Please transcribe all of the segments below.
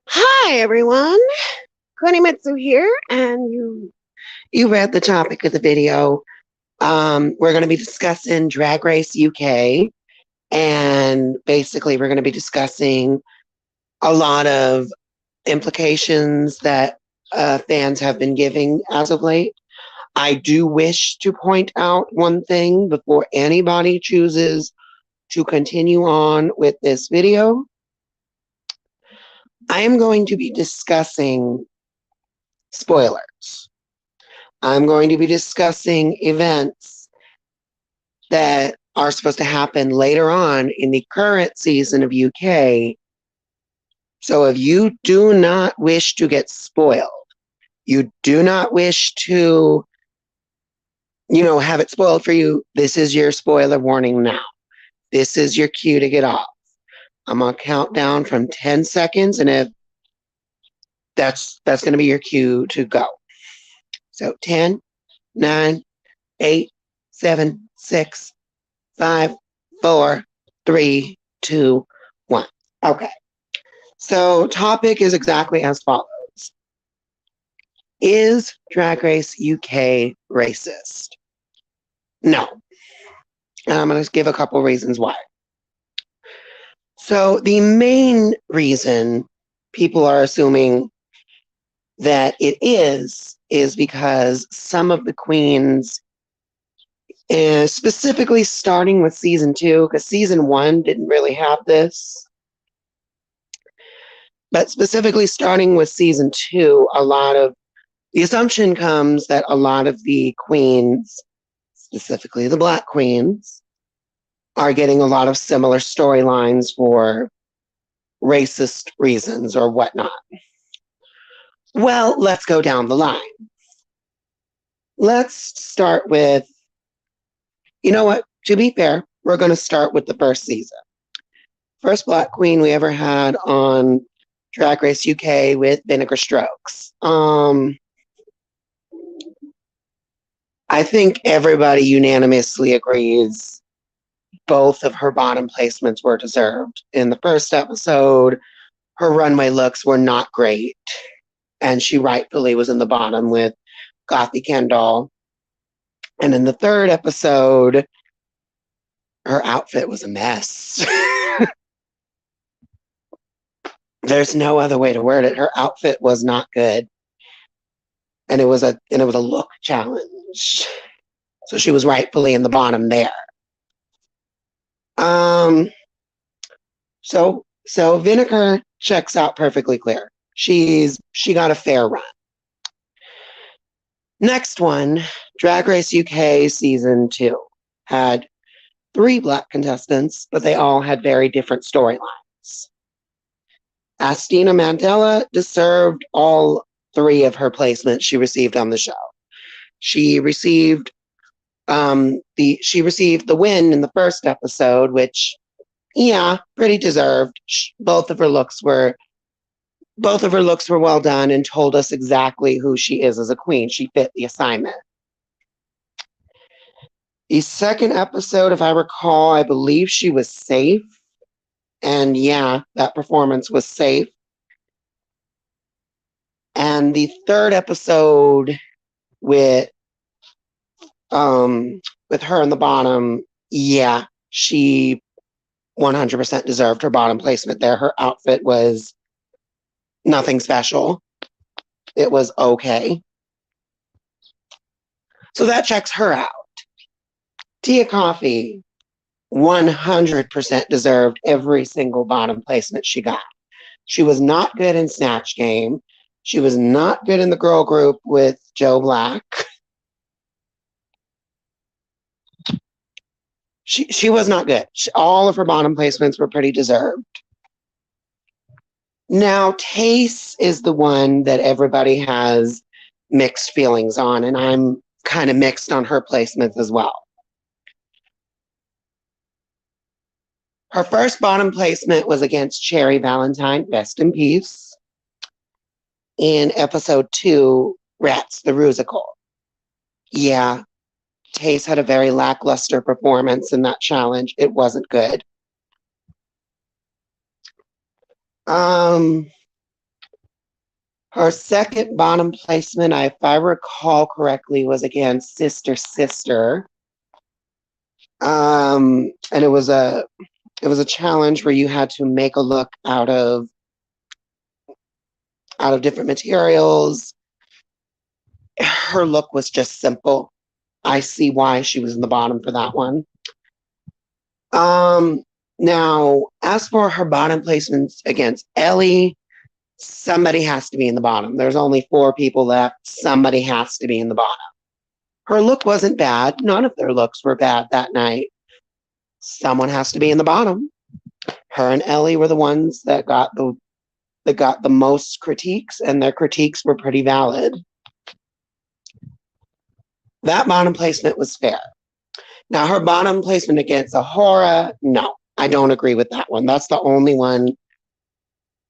Hi everyone, Kunimitsu here, and you read the topic of the video. We're going to be discussing Drag Race UK, and basically we're going to be discussing a lot of implications that fans have been giving as of late. I do wish to point out one thing before anybody chooses to continue on with this video. I am going to be discussing spoilers. I'm going to be discussing events that are supposed to happen later on in the current season of UK. So if you do not wish to get spoiled, you do not wish to, have it spoiled for you, this is your spoiler warning now. This is your cue to get off. I'm going to count down from 10 seconds, and if that's going to be your cue to go. So 10, 9, 8, 7, 6, 5, 4, 3, 2, 1. Okay. So topic is exactly as follows. Is Drag Race UK racist? No. And I'm going to give a couple reasons why. So the main reason people are assuming that it is because some of the queens, specifically starting with season 2, because season 1 didn't really have this, but specifically starting with season 2, the assumption comes that a lot of the queens, specifically the Black queens, are getting a lot of similar storylines for racist reasons or whatnot. Well, let's go down the line. Let's start with, you know what? To be fair, we're going to start with the first season. First Black queen we ever had on Drag Race UK with Vinegar Strokes. I think everybody unanimously agrees both of her bottom placements were deserved. In the first episode, her runway looks were not great, and she rightfully was in the bottom with Gothy Kendall. And in the third episode, her outfit was a mess. There's no other way to word it. Her outfit was not good. And it was a look challenge. So she was rightfully in the bottom there. So Vinegar checks out perfectly clear. She got a fair run. Next one, Drag Race UK season 2 had 3 Black contestants, but they all had very different storylines. Astina Mandela deserved all 3 of her placements she received on the show. She received the win in the first episode, which, yeah, pretty deserved. Both of her looks were well done and told us exactly who she is as a queen. She fit the assignment. The second episode, if I recall, I believe she was safe. And yeah, that performance was safe. And the third episode with her in the bottom, yeah, she 100% deserved her bottom placement there. Her outfit was nothing special. It was okay. So that checks her out. Tia Kofi 100% deserved every single bottom placement she got. She was not good in Snatch Game. She was not good in the girl group with Joe Black. She was not good. All of her bottom placements were pretty deserved. Now, Tayce is the one that everybody has mixed feelings on, and I'm kind of mixed on her placements as well. Her first bottom placement was against Cherry Valentine, rest in peace, in episode 2, Rats the Rusical. Yeah, Tayce had a very lackluster performance in that challenge. It wasn't good. Um, her second bottom placement, if I recall correctly, was against Sister Sister. And it was a challenge where you had to make a look out of different materials. Her look was just simple. I see why she was in the bottom for that one. Now, as for her bottom placements against Ellie, somebody has to be in the bottom. There's only 4 people left. Somebody has to be in the bottom. Her look wasn't bad. None of their looks were bad that night. Someone has to be in the bottom. Her and Ellie were the ones that got the most critiques, and their critiques were pretty valid. That bottom placement was fair. Now, her bottom placement against Ahura, no, I don't agree with that one. That's the only one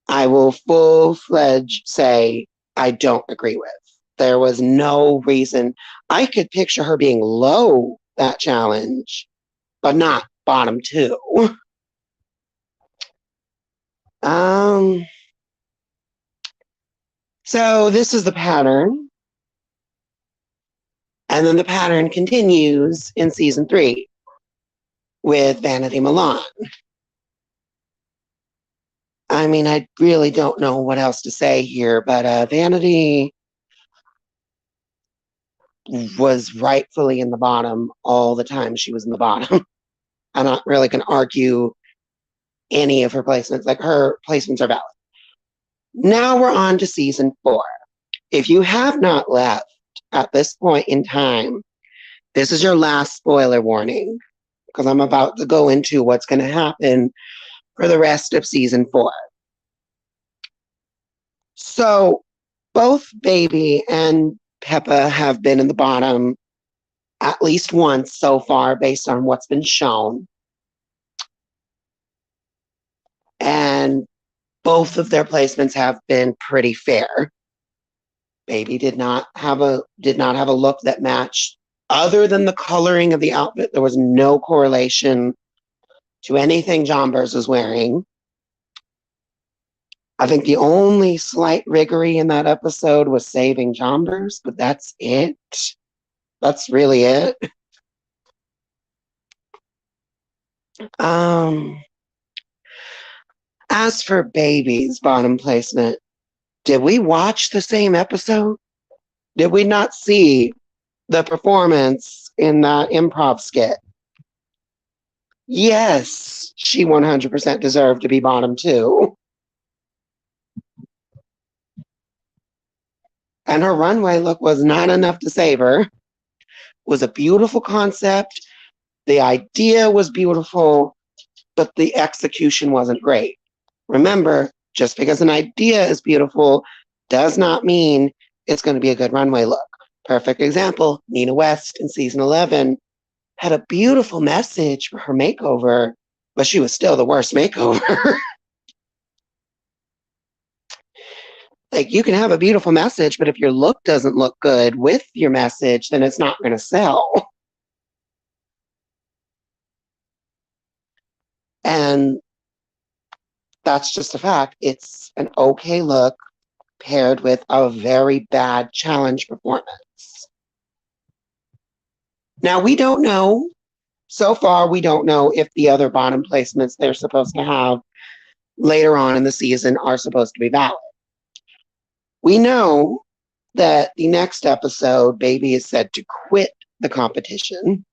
I will full-fledged say I don't agree with. There was no reason. I could picture her being low that challenge, but not bottom 2. So this is the pattern. And then the pattern continues in season 3 with Vanity Milan. I mean, I really don't know what else to say here, but Vanity was rightfully in the bottom all the time she was in the bottom. I'm not really going to argue any of her placements. Like, her placements are valid. Now we're on to season 4. If you have not left at this point in time, this is your last spoiler warning, because I'm about to go into what's going to happen for the rest of season 4. So both Baby and Peppa have been in the bottom at least once so far based on what's been shown. And both of their placements have been pretty fair. Baby did not have a look that matched, other than the coloring of the outfit. There was no correlation to anything Jonbers was wearing. I think the only slight riggery in that episode was saving Jonbers, but that's it. That's really it. As for Baby's bottom placement, did we watch the same episode? Did we not see the performance in that improv skit? Yes, she 100% deserved to be bottom 2. And her runway look was not enough to save her. It was a beautiful concept. The idea was beautiful, but the execution wasn't great. Remember, just because an idea is beautiful does not mean it's going to be a good runway look. Perfect example, Nina West in season 11 had a beautiful message for her makeover, but she was still the worst makeover. Like, you can have a beautiful message, but if your look doesn't look good with your message, then it's not going to sell. And that's just a fact. It's an okay look paired with a very bad challenge performance. Now, we don't know. So far, we don't know if the other bottom placements they're supposed to have later on in the season are supposed to be valid. We know that the next episode, Baby is said to quit the competition.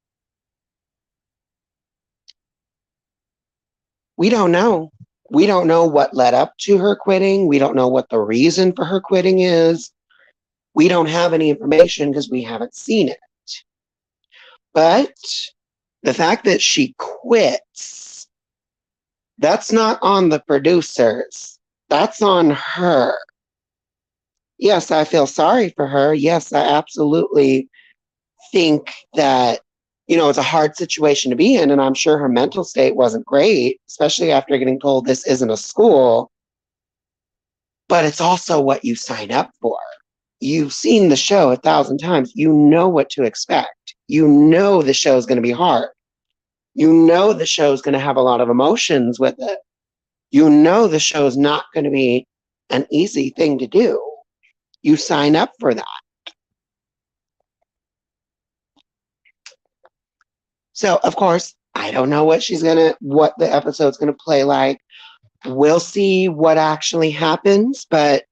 We don't know. We don't know what led up to her quitting. We don't know what the reason for her quitting is. We don't have any information because we haven't seen it. But the fact that she quits, that's not on the producers. That's on her. Yes, I feel sorry for her. Yes, I absolutely think that, it's a hard situation to be in. And I'm sure her mental state wasn't great, especially after getting told this isn't a school. But it's also what you sign up for. You've seen the show 1,000 times. You know what to expect. You know the show's going to be hard. You know the show's going to have a lot of emotions with it. You know the show's not going to be an easy thing to do. You sign up for that. So, of course, I don't know what the episode's gonna play like. We'll see what actually happens, but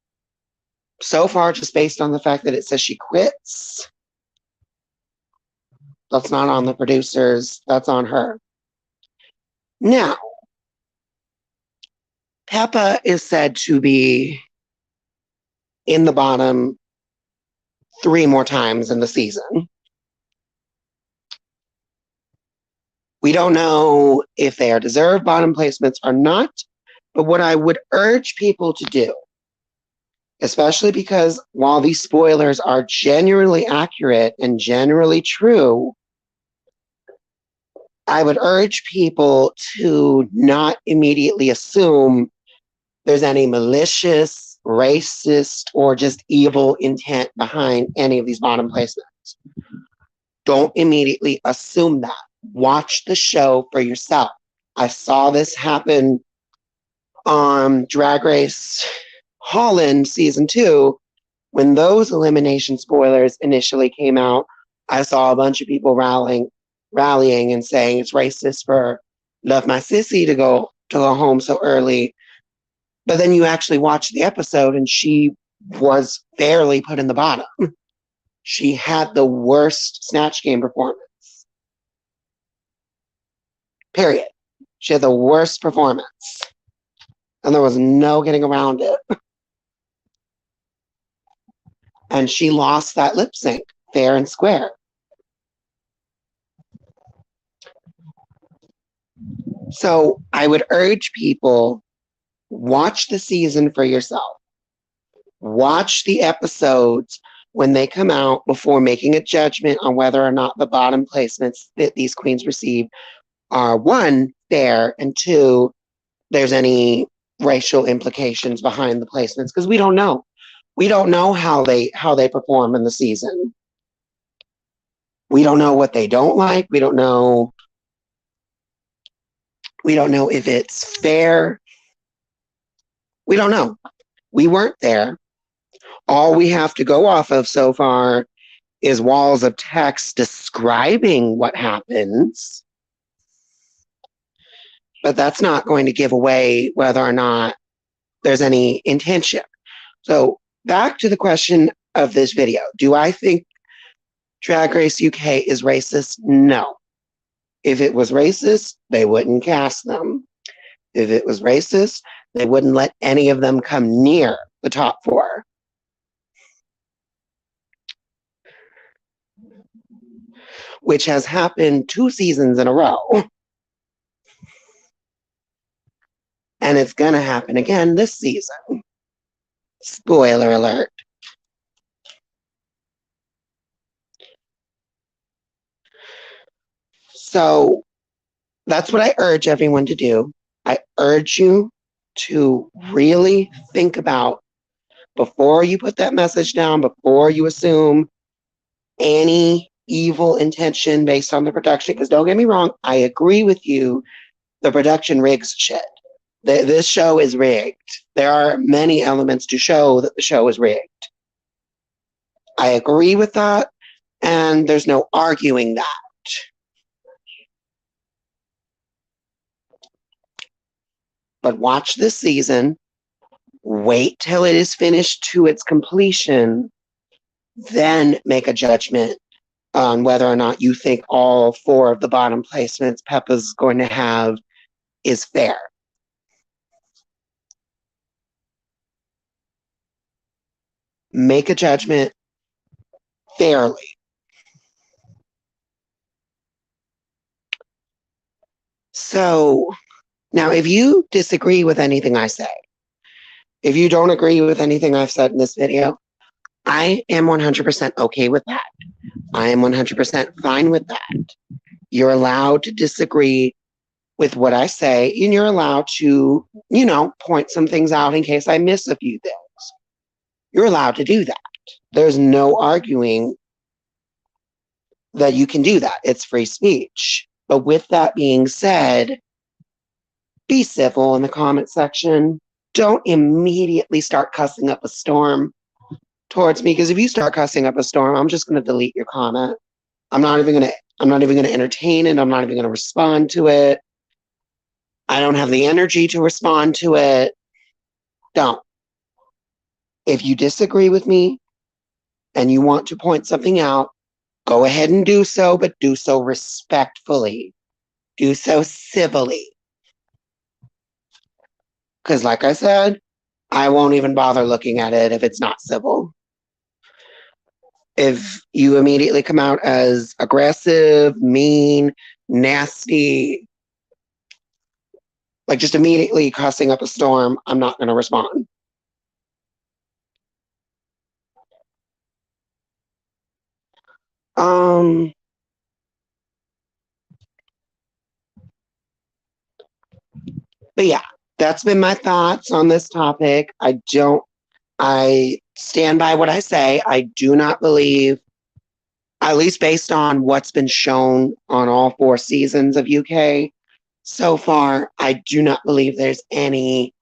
so far, just based on the fact that it says she quits, that's not on the producers, that's on her. Now, Peppa is said to be in the bottom 3 more times in the season. We don't know if they are deserved bottom placements or not, but what I would urge people to do, especially because while these spoilers are generally accurate and generally true, I would urge people to not immediately assume there's any malicious, racist, or just evil intent behind any of these bottom placements. Don't immediately assume that. Watch the show for yourself. I saw this happen on Drag Race Holland season 2. When those elimination spoilers initially came out, I saw a bunch of people rallying and saying it's racist for Love My Sissy to go home so early. But then you actually watch the episode and she was barely put in the bottom. She had the worst Snatch Game performance. Period. She had the worst performance. And there was no getting around it. And she lost that lip sync fair and square. So I would urge people, watch the season for yourself. Watch the episodes when they come out before making a judgment on whether or not the bottom placements that these queens receive are, 1, fair, and 2, there's any racial implications behind the placements, because we don't know. We don't know how they perform in the season. We don't know what they don't like. We don't know if it's fair. We don't know. We weren't there. All we have to go off of so far is walls of text describing what happens. But that's not going to give away whether or not there's any intention. So back to the question of this video. Do I think Drag Race UK is racist? No. If it was racist, they wouldn't cast them. If it was racist, they wouldn't let any of them come near the top 4. Which has happened 2 seasons in a row. And it's going to happen again this season. Spoiler alert. So that's what I urge everyone to do. I urge you to really think about, before you put that message down, before you assume any evil intention based on the production, because don't get me wrong, I agree with you, the production rigs shit. This show is rigged. There are many elements to show that the show is rigged. I agree with that, and there's no arguing that. But watch this season, wait till it is finished to its completion, then make a judgment on whether or not you think all 4 of the bottom placements Peppa's going to have is fair. Make a judgment fairly. So now, if you disagree with anything I say, if you don't agree with anything I've said in this video, I am 100% okay with that. I am 100% fine with that. You're allowed to disagree with what I say, and you're allowed to, point some things out in case I miss a few things. You're allowed to do that. There's no arguing that you can do that. It's free speech. But with that being said, be civil in the comment section. Don't immediately start cussing up a storm towards me, because if you start cussing up a storm, I'm just going to delete your comment. I'm not even going to entertain it. I'm not even going to respond to it. I don't have the energy to respond to it. Don't. If you disagree with me and you want to point something out, go ahead and do so, but do so respectfully. Do so civilly. Because like I said, I won't even bother looking at it if it's not civil. If you immediately come out as aggressive, mean, nasty, like just immediately cussing up a storm, I'm not going to respond. But yeah, that's been my thoughts on this topic. I stand by what I say. I do not believe, at least based on what's been shown on all 4 seasons of UK so far, I do not believe there's any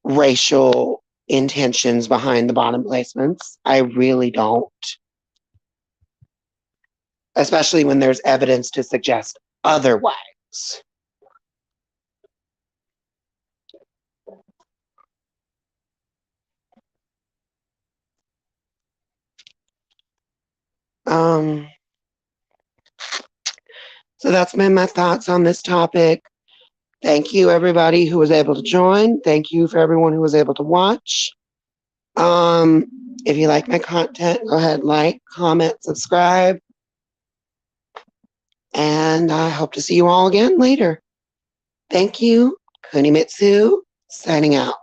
racial intentions behind the bottom placements. I really don't. Especially when there's evidence to suggest otherwise. So that's been my thoughts on this topic. Thank you, everybody who was able to join. Thank you for everyone who was able to watch. If you like my content, go ahead, like, comment, subscribe. And I hope to see you all again later. Thank you. Kunimitsu, signing out.